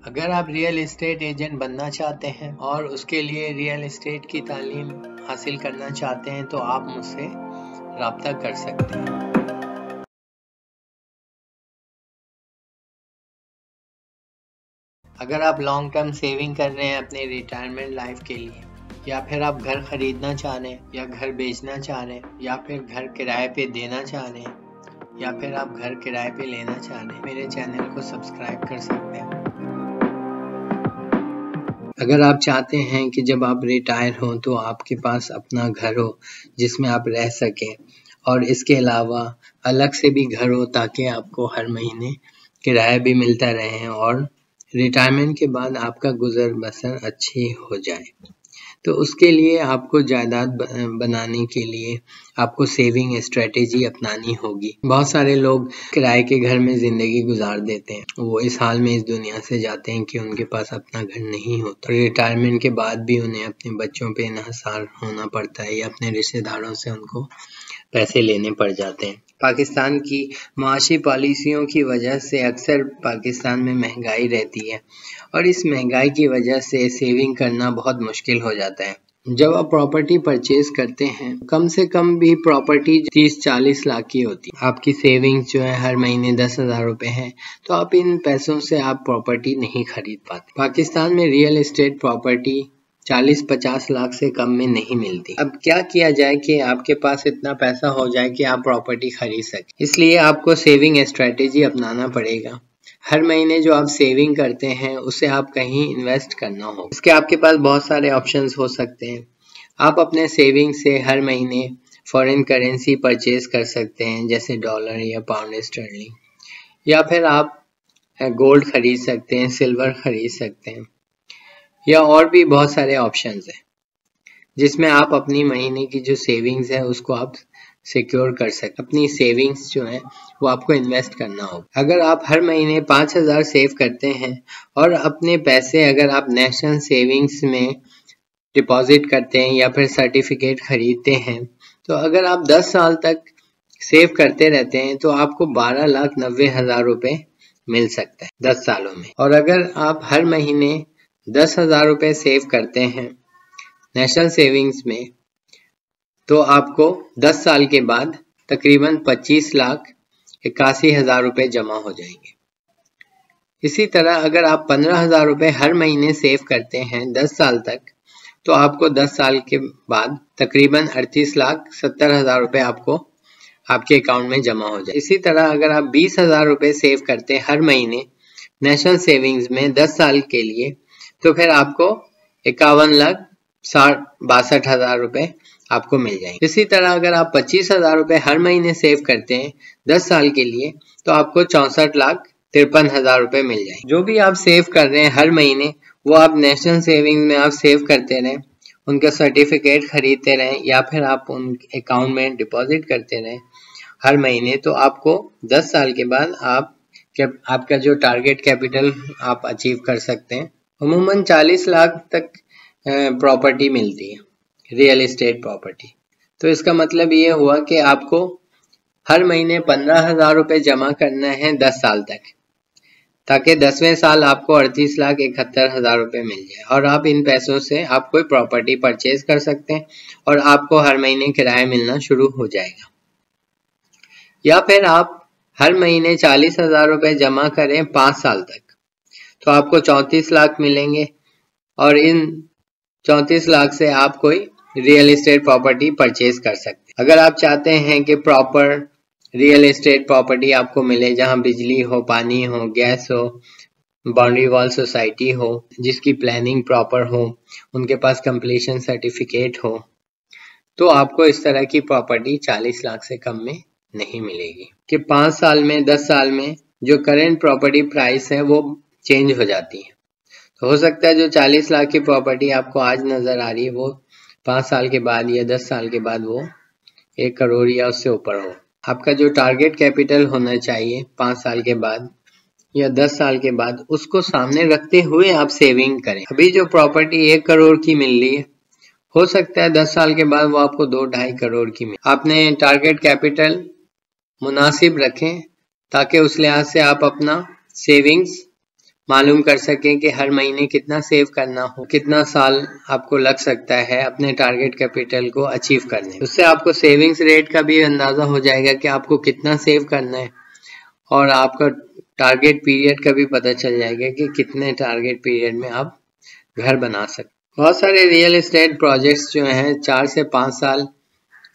अगर आप real estate agent बनना चाहते हैं और उसके लिए रियल एस्टेट की तालीम हासिल करना चाहते हैं तो आप मुझसे राब्ता कर सकते हैं। अगर आप लॉन्ग टर्म सेविंग कर रहे हैं अपने रिटायरमेंट लाइफ के लिए, या फिर आप घर खरीदना चाह रहे हैं या घर बेचना चाह रहे हैं, या फिर घर किराए पे देना चाह रहे हैं, या फिर आप घर किराए पे लेना चाह रहे हैं, मेरे चैनल को सब्सक्राइब कर सकते हैं। अगर आप चाहते हैं कि जब आप रिटायर हों तो आपके पास अपना घर हो जिसमें आप रह सकें, और इसके अलावा अलग से भी घर हो ताकि आपको हर महीने किराया भी मिलता रहे और रिटायरमेंट के बाद आपका गुजर बसर अच्छी हो जाए, तो उसके लिए आपको जायदाद बनाने के लिए आपको सेविंग स्ट्रेटेजी अपनानी होगी। बहुत सारे लोग किराए के घर में ज़िंदगी गुजार देते हैं, वो इस हाल में इस दुनिया से जाते हैं कि उनके पास अपना घर नहीं होता। रिटायरमेंट के बाद भी उन्हें अपने बच्चों पे इन्हिसार होना पड़ता है या अपने रिश्तेदारों से उनको पैसे लेने पड़ जाते हैं। पाकिस्तान की माशी पॉलिसियों की वजह से अक्सर पाकिस्तान में महंगाई रहती है और इस महंगाई की वजह से सेविंग करना बहुत मुश्किल हो जाता है। जब आप प्रॉपर्टी परचेज करते हैं, कम से कम भी प्रॉपर्टी 30-40 लाख की होती है। आपकी सेविंग्स जो है हर महीने 10,000 रुपए है, तो आप इन पैसों से आप प्रॉपर्टी नहीं खरीद पाते। पाकिस्तान में रियल एस्टेट प्रॉपर्टी 40-50 लाख से कम में नहीं मिलती। अब क्या किया जाए कि आपके पास इतना पैसा हो जाए कि आप प्रॉपर्टी खरीद सकें। इसलिए आपको सेविंग स्ट्रेटेजी अपनाना पड़ेगा। हर महीने जो आप सेविंग करते हैं उसे आप कहीं इन्वेस्ट करना हो। इसके आपके पास बहुत सारे ऑप्शंस हो सकते हैं। आप अपने सेविंग से हर महीने फॉरेन करेंसी परचेज कर सकते हैं, जैसे डॉलर या पाउंड स्टर्लिंग, या फिर आप गोल्ड खरीद सकते हैं, सिल्वर खरीद सकते हैं, या और भी बहुत सारे ऑप्शंस हैं जिसमें आप अपनी महीने की जो सेविंग्स है उसको आप सिक्योर कर सकते। अपनी सेविंग्स जो है वो आपको इन्वेस्ट करना होगा। अगर आप हर महीने 5,000 सेव करते हैं और अपने पैसे अगर आप नेशनल सेविंग्स में डिपॉजिट करते हैं या फिर सर्टिफिकेट खरीदते हैं, तो अगर आप 10 साल तक सेव करते रहते हैं तो आपको 12,90,000 रुपए मिल सकता है 10 सालों में। और अगर आप हर महीने 10,000 रुपए सेव करते हैं नेशनल सेविंग्स में, तो आपको 10 साल के बाद तकरीबन 25,81,000 रुपए जमा हो जाएंगे। इसी तरह अगर आप 15,000 रुपए हर महीने सेव करते हैं 10 साल तक, तो आपको 10 साल के बाद तकरीबन 38,70,000 रुपए आपको आपके अकाउंट में जमा हो जाए। इसी तरह अगर आप 20,000 रुपए सेव करते हैं हर महीने नेशनल सेविंग्स में 10 साल के लिए, तो फिर आपको 51,62,000 रुपए आपको मिल जाएंगे। इसी तरह अगर आप 25,000 रुपए हर महीने सेव करते हैं 10 साल के लिए, तो आपको 64,53,000 रुपए मिल जाएंगे। जो भी आप सेव कर रहे हैं हर महीने वो आप नेशनल सेविंग में आप सेव करते रहें, उनका सर्टिफिकेट खरीदते रहें या फिर आप उन अकाउंट में डिपॉजिट करते रहें हर महीने, तो आपको 10 साल के बाद आपका जो टारगेट कैपिटल आप अचीव कर सकते हैं। अमूमन 40 लाख तक प्रॉपर्टी मिलती है, रियल एस्टेट प्रॉपर्टी। तो इसका मतलब ये हुआ कि आपको हर महीने 15,000 रुपए जमा करना है 10 साल तक, ताकि 10वें साल आपको 38,71,000 रुपए मिल जाए और आप इन पैसों से आप कोई प्रॉपर्टी परचेज कर सकते हैं और आपको हर महीने किराया मिलना शुरू हो जाएगा। या फिर आप हर महीने 40,000 रुपए जमा करें 5 साल तक, तो आपको 34 लाख मिलेंगे और इन 34 लाख से आप कोई रियल एस्टेट प्रॉपर्टी परचेज कर सकते हैं। अगर आप चाहते हैं कि प्रॉपर रियल एस्टेट प्रॉपर्टी आपको मिले जहां बिजली हो, पानी हो, गैस हो, बाउंड्री वॉल सोसाइटी हो, जिसकी प्लानिंग प्रॉपर हो, उनके पास कंप्लीशन सर्टिफिकेट हो, तो आपको इस तरह की प्रॉपर्टी 40 लाख से कम में नहीं मिलेगी। कि 5 साल में 10 साल में जो करंट प्रॉपर्टी प्राइस है वो चेंज हो जाती है। तो हो सकता है जो 40 लाख की प्रॉपर्टी आपको आज नजर आ रही है वो 5 साल के बाद या 10 साल के बाद वो 1 करोड़ या उससे ऊपर हो। आपका जो टारगेट कैपिटल होना चाहिए 5 साल के बाद या 10 साल के बाद, उसको सामने रखते हुए आप सेविंग करें। अभी जो प्रॉपर्टी 1 करोड़ की मिल रही है, हो सकता है 10 साल के बाद वो आपको 2-2.5 करोड़ की मिले। आपने टारगेट कैपिटल मुनासिब रखें ताकि उस लिहाज से आप अपना सेविंग्स मालूम कर सकें कि हर महीने कितना सेव करना हो, कितना साल आपको लग सकता है अपने टारगेट कैपिटल को अचीव करने में। उससे आपको सेविंग्स रेट का भी अंदाजा हो जाएगा कि आपको कितना सेव करना है, और आपका टारगेट पीरियड का भी पता चल जाएगा कि कितने टारगेट पीरियड में आप घर बना सकते। बहुत सारे रियल एस्टेट प्रोजेक्ट्स जो हैं 4 से 5 साल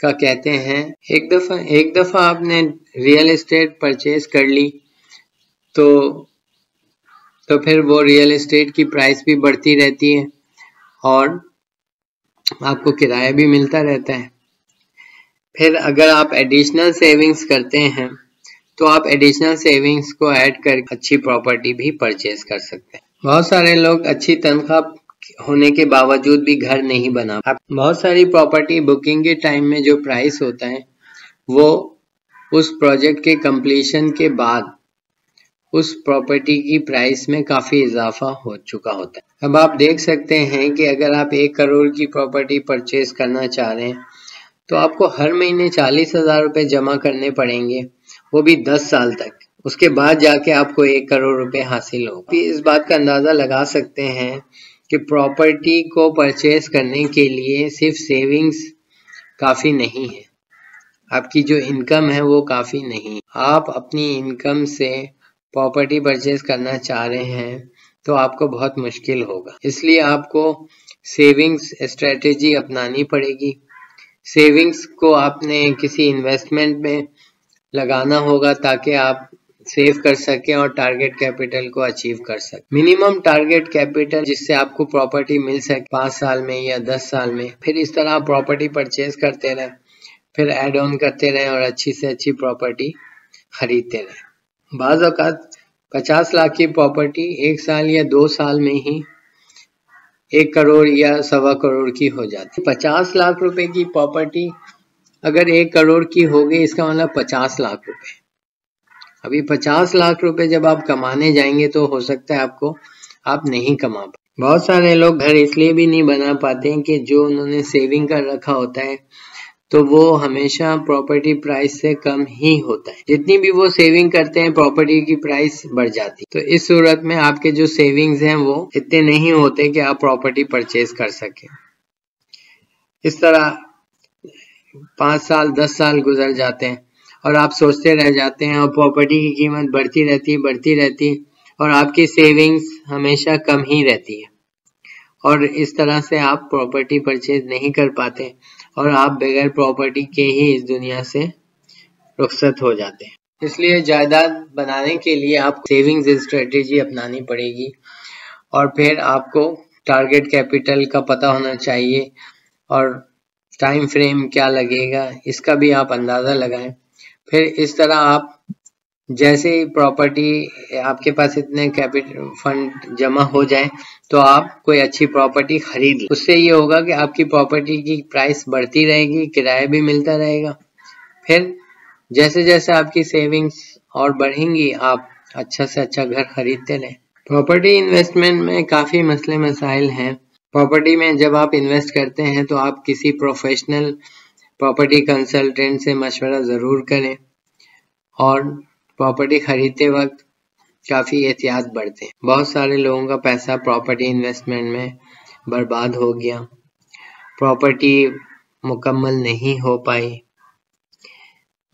का कहते हैं। एक दफा आपने रियल एस्टेट परचेज कर ली तो फिर वो रियल एस्टेट की प्राइस भी बढ़ती रहती है और आपको किराया भी मिलता रहता है। फिर अगर आप एडिशनल सेविंग्स करते हैं तो आप एडिशनल सेविंग्स को ऐड कर अच्छी प्रॉपर्टी भी परचेज कर सकते हैं। बहुत सारे लोग अच्छी तनख्वाह होने के बावजूद भी घर नहीं बना। बहुत सारी प्रॉपर्टी बुकिंग के टाइम में जो प्राइस होता है वो उस प्रोजेक्ट के कंप्लीशन के बाद उस प्रॉपर्टी की प्राइस में काफी इजाफा हो चुका होता है। अब आप देख सकते हैं कि अगर आप 1 करोड़ की प्रॉपर्टी परचेज करना चाह रहे हैं तो आपको हर महीने 40,000 रुपए जमा करने पड़ेंगे, वो भी 10 साल तक। उसके बाद जाके आपको 1 करोड़ रुपए हासिल हो। इस बात का अंदाजा लगा सकते हैं कि प्रॉपर्टी को परचेज करने के लिए सिर्फ सेविंग्स काफी नहीं है, आपकी जो इनकम है वो काफी नहीं। आप अपनी इनकम से प्रॉपर्टी परचेज करना चाह रहे हैं तो आपको बहुत मुश्किल होगा, इसलिए आपको सेविंग्स स्ट्रेटेजी अपनानी पड़ेगी। सेविंग्स को आपने किसी इन्वेस्टमेंट में लगाना होगा ताकि आप सेव कर सकें और टारगेट कैपिटल को अचीव कर सकें। मिनिमम टारगेट कैपिटल जिससे आपको प्रॉपर्टी मिल सके 5 साल में या 10 साल में। फिर इस तरह आप प्रॉपर्टी परचेज करते रहें, फिर एड ऑन करते रहें और अच्छी से अच्छी प्रॉपर्टी खरीदते रहें। बाज़ औक़ात 50 लाख की प्रॉपर्टी 1 साल या 2 साल में ही 1 करोड़ या 1.25 करोड़ की हो जाती है। 50 लाख रुपए की प्रॉपर्टी अगर 1 करोड़ की हो गई इसका मतलब 50 लाख रुपए। अभी 50 लाख रुपए जब आप कमाने जाएंगे तो हो सकता है आप नहीं कमा पाए। बहुत सारे लोग घर इसलिए भी नहीं बना पाते हैं कि जो उन्होंने सेविंग कर रखा होता है तो वो हमेशा प्रॉपर्टी प्राइस से कम ही होता है। जितनी भी वो सेविंग करते हैं प्रॉपर्टी की प्राइस बढ़ जाती है। तो इस सूरत में आपके जो सेविंग्स हैं वो इतने नहीं होते कि आप प्रॉपर्टी परचेज कर सकें। इस तरह 5 साल 10 साल गुजर जाते हैं और आप सोचते रह जाते हैं और प्रॉपर्टी की कीमत बढ़ती रहती और आपकी सेविंग्स हमेशा कम ही रहती है और इस तरह से आप प्रॉपर्टी परचेज नहीं कर पाते और आप बगैर प्रॉपर्टी के ही इस दुनिया से रुखसत हो जाते हैं। इसलिए जायदाद बनाने के लिए आपको सेविंग्स स्ट्रेटेजी अपनानी पड़ेगी और फिर आपको टारगेट कैपिटल का पता होना चाहिए और टाइम फ्रेम क्या लगेगा इसका भी आप अंदाज़ा लगाएं। फिर इस तरह आप जैसे ही प्रॉपर्टी आपके पास इतने कैपिटल फंड जमा हो जाए तो आप कोई अच्छी प्रॉपर्टी खरीद लें। उससे ये होगा कि आपकी प्रॉपर्टी की प्राइस बढ़ती रहेगी, किराया भी मिलता रहेगा। फिर जैसे जैसे आपकी सेविंग्स और बढ़ेंगी आप अच्छा से अच्छा घर खरीदते रहें। प्रॉपर्टी इन्वेस्टमेंट में काफ़ी मसले मसाइल हैं। प्रॉपर्टी में जब आप इन्वेस्ट करते हैं तो आप किसी प्रोफेशनल प्रॉपर्टी कंसल्टेंट से मशवरा ज़रूर करें और प्रॉपर्टी खरीदते वक्त काफ़ी एहतियात बरतें। बहुत सारे लोगों का पैसा प्रॉपर्टी इन्वेस्टमेंट में बर्बाद हो गया, प्रॉपर्टी मुकम्मल नहीं हो पाई,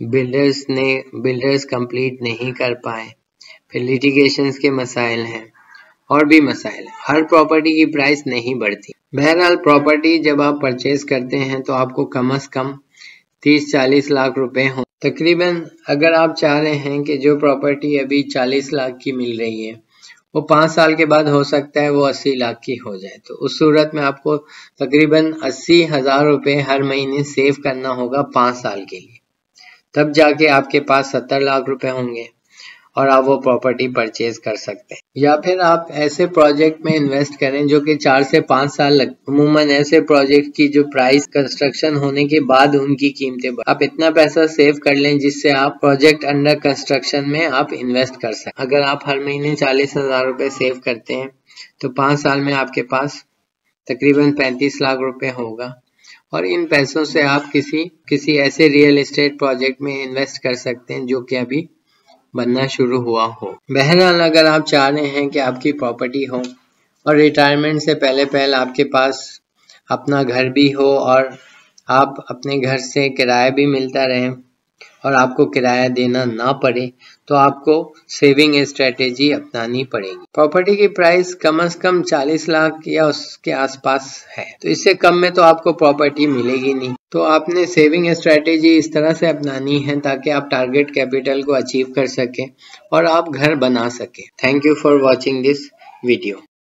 बिल्डर्स कंप्लीट नहीं कर पाए, फिर लिटिगेशंस के मसाइल हैं और भी मसाइल। हर प्रॉपर्टी की प्राइस नहीं बढ़ती। बहरहाल प्रॉपर्टी जब आप परचेज करते हैं तो आपको कम से कम 30-40 लाख रुपए हो। तकरीबन अगर आप चाह रहे हैं कि जो प्रॉपर्टी अभी 40 लाख की मिल रही है वो 5 साल के बाद हो सकता है वो 80 लाख की हो जाए, तो उस सूरत में आपको तकरीबन 80,000 रुपए हर महीने सेव करना होगा 5 साल के लिए। तब जाके आपके पास 70 लाख रुपए होंगे और आप वो प्रॉपर्टी परचेज कर सकते हैं। या फिर आप ऐसे प्रोजेक्ट में इन्वेस्ट करें जो कि 4 से 5 साल लगते। अमूमन ऐसे प्रोजेक्ट की जो प्राइस कंस्ट्रक्शन होने के बाद उनकी कीमतें आप इतना पैसा सेव कर लें जिससे आप प्रोजेक्ट अंडर कंस्ट्रक्शन में आप इन्वेस्ट कर सकें। अगर आप हर महीने 40,000 रुपए सेव करते हैं तो 5 साल में आपके पास तकरीबन 35 लाख रुपए होगा और इन पैसों से आप किसी ऐसे रियल एस्टेट प्रोजेक्ट में इन्वेस्ट कर सकते हैं जो कि अभी बनना शुरू हुआ हो। बहरहाल अगर आप चाह रहे हैं कि आपकी प्रॉपर्टी हो और रिटायरमेंट से पहले आपके पास अपना घर भी हो और आप अपने घर से किराया भी मिलता रहे और आपको किराया देना ना पड़े, तो आपको सेविंग स्ट्रेटेजी अपनानी पड़ेगी। प्रॉपर्टी की प्राइस कम से कम 40 लाख या उसके आसपास है, तो इससे कम में तो आपको प्रॉपर्टी मिलेगी नहीं। तो आपने सेविंग स्ट्रेटेजी इस तरह से अपनानी है ताकि आप टारगेट कैपिटल को अचीव कर सकें और आप घर बना सकें। Thank you for watching this video.